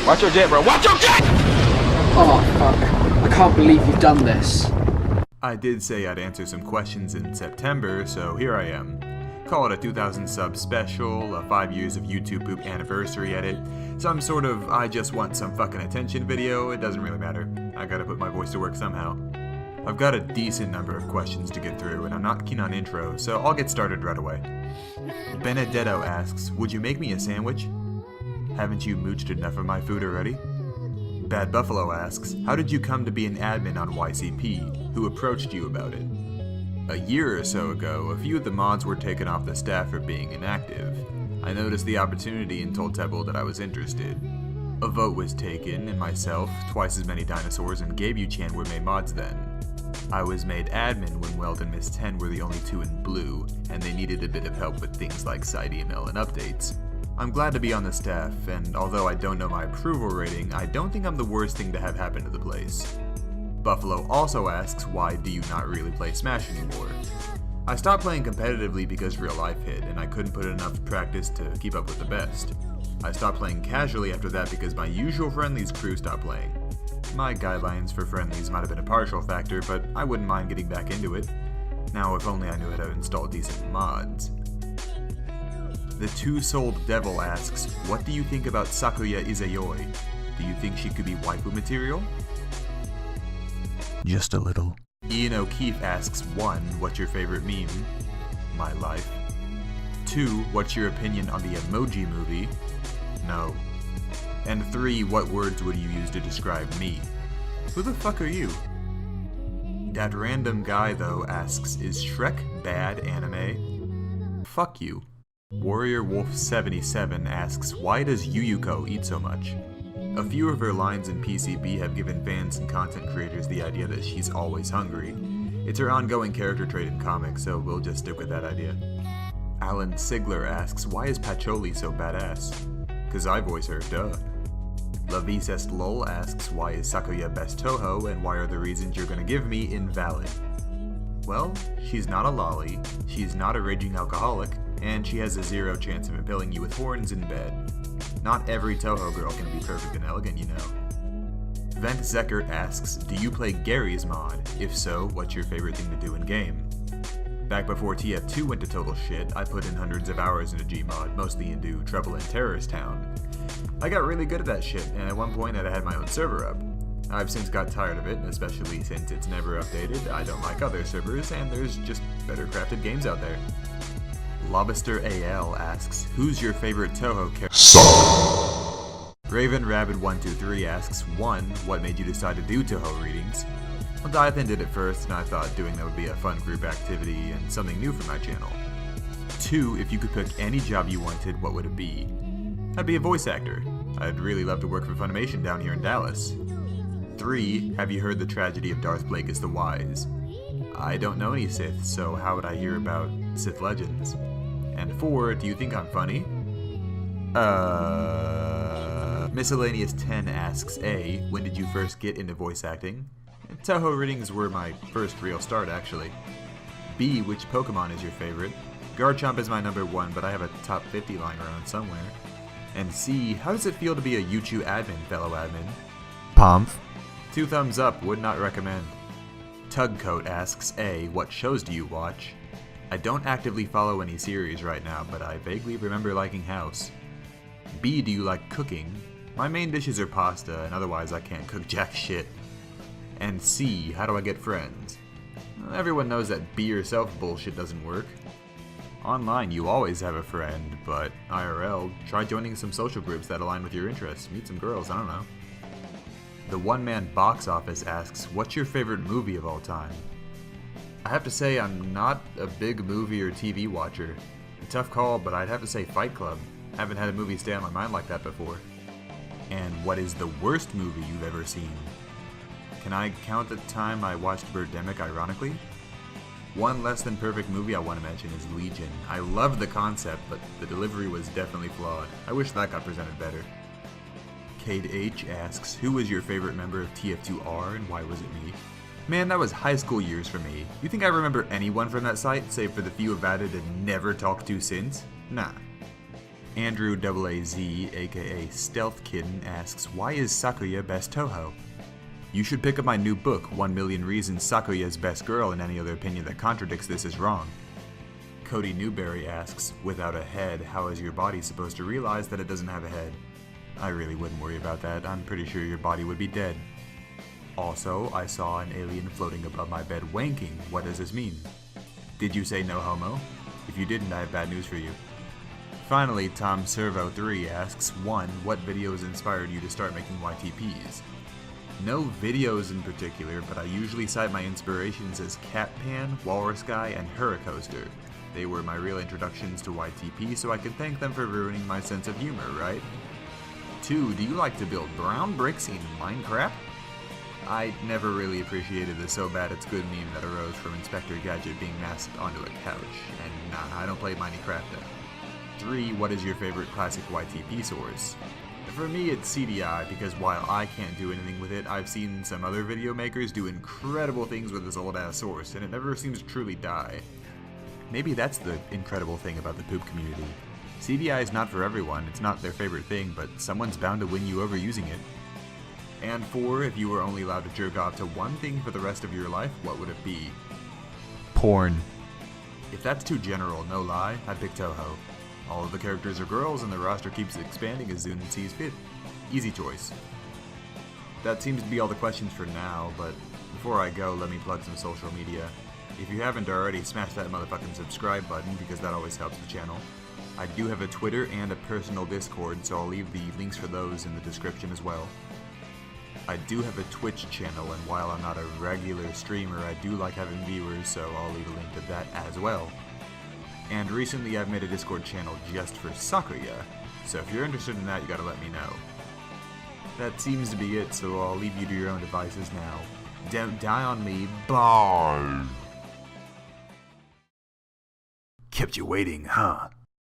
Watch your jet, bro. Watch your jet! Oh, fuck. I can't believe you've done this. I did say I'd answer some questions in September, so here I am. Call it a 2,000 sub special, a 5 years of YouTube poop anniversary edit, some sort of I just want some fucking attention video. It doesn't really matter. I gotta put my voice to work somehow. I've got a decent number of questions to get through, and I'm not keen on intro, so I'll get started right away. Benedetto asks, would you make me a sandwich? Haven't you mooched enough of my food already? Bad Buffalo asks, how did you come to be an admin on YCP? Who approached you about it? A year or so ago, a few of the mods were taken off the staff for being inactive. I noticed the opportunity and told Tebble that I was interested. A vote was taken, and myself, twice as many dinosaurs, and Gabu-chan were made mods then. I was made admin when Weld and Miss 10 were the only two in blue, and they needed a bit of help with things like site email and updates. I'm glad to be on the staff, and although I don't know my approval rating, I don't think I'm the worst thing to have happen to the place. Buffalo also asks, why do you not really play Smash anymore? I stopped playing competitively because real life hit, and I couldn't put in enough practice to keep up with the best. I stopped playing casually after that because my usual friendlies crew stopped playing. My guidelines for friendlies might have been a partial factor, but I wouldn't mind getting back into it. Now if only I knew how to install decent mods. The Two-Souled Devil asks, what do you think about Sakuya Izayoi? Do you think she could be waifu material? Just a little. Ian O'Keefe asks, 1. What's your favorite meme? My life. 2. What's your opinion on the Emoji Movie? No. And 3. What words would you use to describe me? Who the fuck are you? That random guy though asks, is Shrek bad anime? Fuck you. Warrior Wolf 77 asks, why does Yuyuko eat so much? A few of her lines in PCB have given fans and content creators the idea that she's always hungry. It's her ongoing character trait in comics, so we'll just stick with that idea. Alan Sigler asks, why is Pacholi so badass? Cause I voice her, duh. Lavicest Lol asks, why is Sakuya best Toho, and why are the reasons you're gonna give me invalid? Well, she's not a lolly, she's not a raging alcoholic, and she has a 0 chance of impaling you with horns in bed. Not every Toho girl can be perfect and elegant, you know. Vent Zeckert asks, do you play Gary's mod? If so, what's your favorite thing to do in game? Back before TF2 went to total shit, I put in hundreds of hours into Gmod, mostly into Trouble in Terrorist Town. I got really good at that shit, and at one point I had my own server up. I've since got tired of it, especially since it's never updated, I don't like other servers, and there's just better crafted games out there. Lobster AL asks, who's your favorite Toho character? Raven Rabbit 123 asks, 1. What made you decide to do Toho readings? Well, Diathan did it first, and I thought doing that would be a fun group activity and something new for my channel. 2. If you could pick any job you wanted, what would it be? I'd be a voice actor. I'd really love to work for Funimation down here in Dallas. 3. Have you heard the tragedy of Darth Plagueis the Wise? I don't know any Sith, so how would I hear about Sith Legends? And 4, do you think I'm funny? Miscellaneous 10 asks, A. When did you first get into voice acting? Toho readings were my first real start, actually. B. Which Pokemon is your favorite? Garchomp is my number 1, but I have a top 50 lying around somewhere. And C. How does it feel to be a YouTube admin, fellow admin? Pomf. 2 thumbs up, would not recommend. Tugcoat asks, A. What shows do you watch? I don't actively follow any series right now, but I vaguely remember liking House. B. Do you like cooking? My main dishes are pasta, and otherwise I can't cook jack shit. And C. How do I get friends? Everyone knows that be yourself bullshit doesn't work. Online you always have a friend, but IRL, try joining some social groups that align with your interests, meet some girls, I don't know. The One Man Box Office asks, what's your favorite movie of all time? I have to say I'm not a big movie or TV watcher. A tough call, but I'd have to say Fight Club. Haven't had a movie stay on my mind like that before. And what is the worst movie you've ever seen? Can I count the time I watched Birdemic ironically? One less than perfect movie I want to mention is Legion. I loved the concept, but the delivery was definitely flawed. I wish that got presented better. Cade H asks, who was your favorite member of TF2R and why was it me? Man, that was high school years for me. You think I remember anyone from that site, save for the few I've added and never talked to since? Nah. Andrew AAZ, aka Stealth Kitten, asks, why is Sakuya best Toho? You should pick up my new book, 1 Million Reasons Sakuya is Best Girl, and any other opinion that contradicts this is wrong. Cody Newberry asks, without a head, how is your body supposed to realize that it doesn't have a head? I really wouldn't worry about that. I'm pretty sure your body would be dead. Also, I saw an alien floating above my bed wanking. What does this mean? Did you say no homo? If you didn't, I have bad news for you. Finally, Tom Servo 3 asks, 1. What videos inspired you to start making YTPs? No videos in particular, but I usually cite my inspirations as Catpan, Walrus Guy, and Hurricoaster. They were my real introductions to YTP, so I can thank them for ruining my sense of humor, right? 2. Do you like to build brown bricks in Minecraft? I never really appreciated the so bad it's good meme that arose from Inspector Gadget being masked onto a couch, and nah, I don't play Minecraft though. 3. What is your favorite classic YTP source? For me, it's CDI, because while I can't do anything with it, I've seen some other video makers do incredible things with this old-ass source, and it never seems to truly die. Maybe that's the incredible thing about the poop community. CDI is not for everyone, it's not their favorite thing, but someone's bound to win you over using it. And 4, if you were only allowed to jerk off to one thing for the rest of your life, what would it be? Porn. If that's too general, no lie, I'd pick Toho. All of the characters are girls, and the roster keeps expanding as Zune sees fit. Easy choice. That seems to be all the questions for now, but before I go, let me plug some social media. If you haven't already, smash that motherfucking subscribe button, because that always helps the channel. I do have a Twitter and a personal Discord, so I'll leave the links for those in the description as well. I do have a Twitch channel, and while I'm not a regular streamer, I do like having viewers, so I'll leave a link to that as well. And recently I've made a Discord channel just for Sakuya, so if you're interested in that, you gotta let me know. That seems to be it, so I'll leave you to your own devices now. Don't die on me, bye! Kept you waiting, huh?